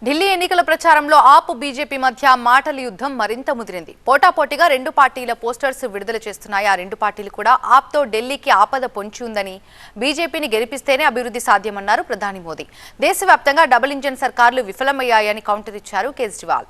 ఢిల్లీ ఎన్నికల ప్రచారంలో ఆప్ బీజేపీ మధ్య మాటల యుద్ధం మరింత ముదిరింది. పోటాపోటీగా రెండు పార్టీల పోస్టర్స్ విడుదల చేస్తున్నాయి. ఆ రెండు పార్టీలు కూడా ఆప్తో ఢిల్లీకి ఆపద పొంచి ఉందని, బీజేపీని గెలిపిస్తేనే అభివృద్ధి సాధ్యమన్నారు ప్రధాని మోదీ. దేశవ్యాప్తంగా డబుల్ ఇంజన్ సర్కార్లు విఫలమయ్యాయని కౌంటర్ ఇచ్చారు కేజ్రీవాల్.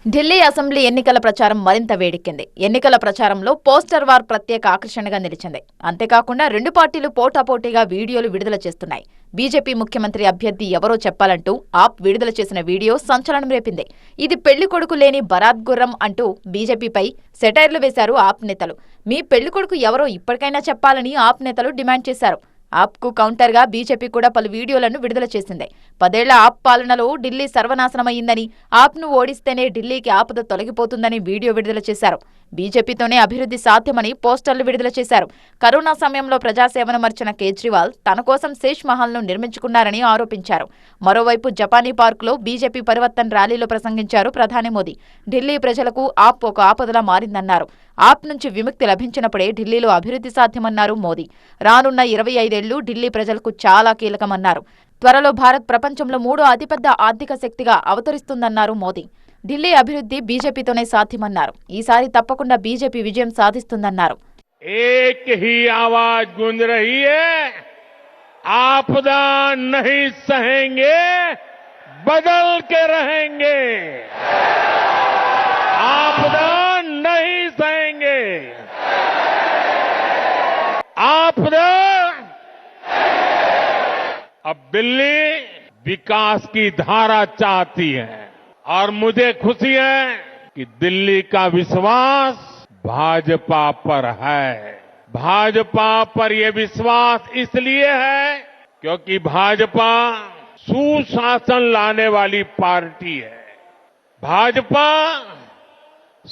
ఢిల్లీ అసెంబ్లీ ఎన్నికల ప్రచారం మరింత వేడెక్కింది. ఎన్నికల ప్రచారంలో పోస్టర్ వార్ ప్రత్యేక ఆకర్షణగా నిలిచింది. అంతేకాకుండా రెండు పార్టీలు పోటాపోటీగా వీడియోలు విడుదల చేస్తున్నాయి. బీజేపీ ముఖ్యమంత్రి అభ్యర్థి ఎవరో చెప్పాలంటూ ఆప్ విడుదల చేసిన వీడియో సంచలనం రేపింది. ఇది పెళ్లి కొడుకు లేని బరాత్ గుర్రం అంటూ బీజేపీపై సెటైర్లు వేశారు ఆప్ నేతలు. మీ పెళ్లి కొడుకు ఎవరో ఇప్పటికైనా చెప్పాలని ఆప్ నేతలు డిమాండ్ చేశారు. ఆప్కు కౌంటర్గా బీజేపీ కూడా పలు వీడియోలను విడుదల చేసింది. 10 ఏళ్ల ఆప్ పాలనలో ఢిల్లీ సర్వనాశనమయ్యిందని, ఆప్ను ఓడిస్తేనే ఢిల్లీకి ఆపద తొలగిపోతుందని వీడియో విడుదల చేశారు. బీజేపీతోనే అభివృద్ధి సాధ్యమని పోస్టర్లు విడుదల చేశారు. కరోనా సమయంలో ప్రజాసేవను మర్చిన కేజ్రీవాల్ తన కోసం శేష్ మహల్ను నిర్మించుకున్నారని ఆరోపించారు. మరోవైపు జపానీ పార్కులో బీజేపీ పరివర్తన్ ర్యాలీలో ప్రసంగించారు ప్రధాని మోదీ. ఢిల్లీ ప్రజలకు ఆప్ ఒక ఆపదలా మారిందన్నారు. ఆప్ నుంచి విముక్తి లభించినప్పుడే ఢిల్లీలో అభివృద్ధి సాధ్యమన్నారు మోదీ. రానున్న 25 ఏళ్లు ఢిల్లీ ప్రజలకు చాలా కీలకమన్నారు. త్వరలో భారత్ ప్రపంచంలో 3వ అతిపెద్ద ఆర్థిక శక్తిగా అవతరిస్తుందన్నారు మోదీ. ఢిల్లీ అభివృద్ధి బీజేపీతోనే సాధ్యమన్నారు. ఈసారి తప్పకుండా బీజేపీ విజయం సాధిస్తుందన్నారు. एक ही आवाज गूंज रही है, आपदा नहीं सहेंगे, बदल के रहेंगे। आपदा नहीं सहेंगे, आपदा। अब दिल्ली विकास की धारा चाहती है और मुझे खुशी है कि दिल्ली का विश्वास भाजपा पर है। भाजपा पर यह विश्वास इसलिए है क्योंकि भाजपा सुशासन लाने वाली पार्टी है। भाजपा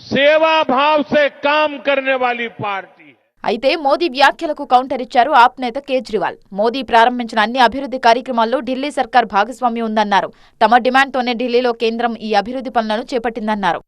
सेवा भाव से काम करने वाली पार्टी है। అయితే మోదీ వ్యాఖ్యలకు కౌంటర్ ఇచ్చారు ఆప్ నేత కేజ్రీవాల్. మోదీ ప్రారంభించిన అన్ని అభివృద్ధి కార్యక్రమాల్లో ఢిల్లీ సర్కార్ భాగస్వామ్యం ఉందన్నారు. తమ డిమాండ్తోనే ఢిల్లీలో కేంద్రం ఈ అభివృద్ధి పనులను చేపట్టిందన్నారు.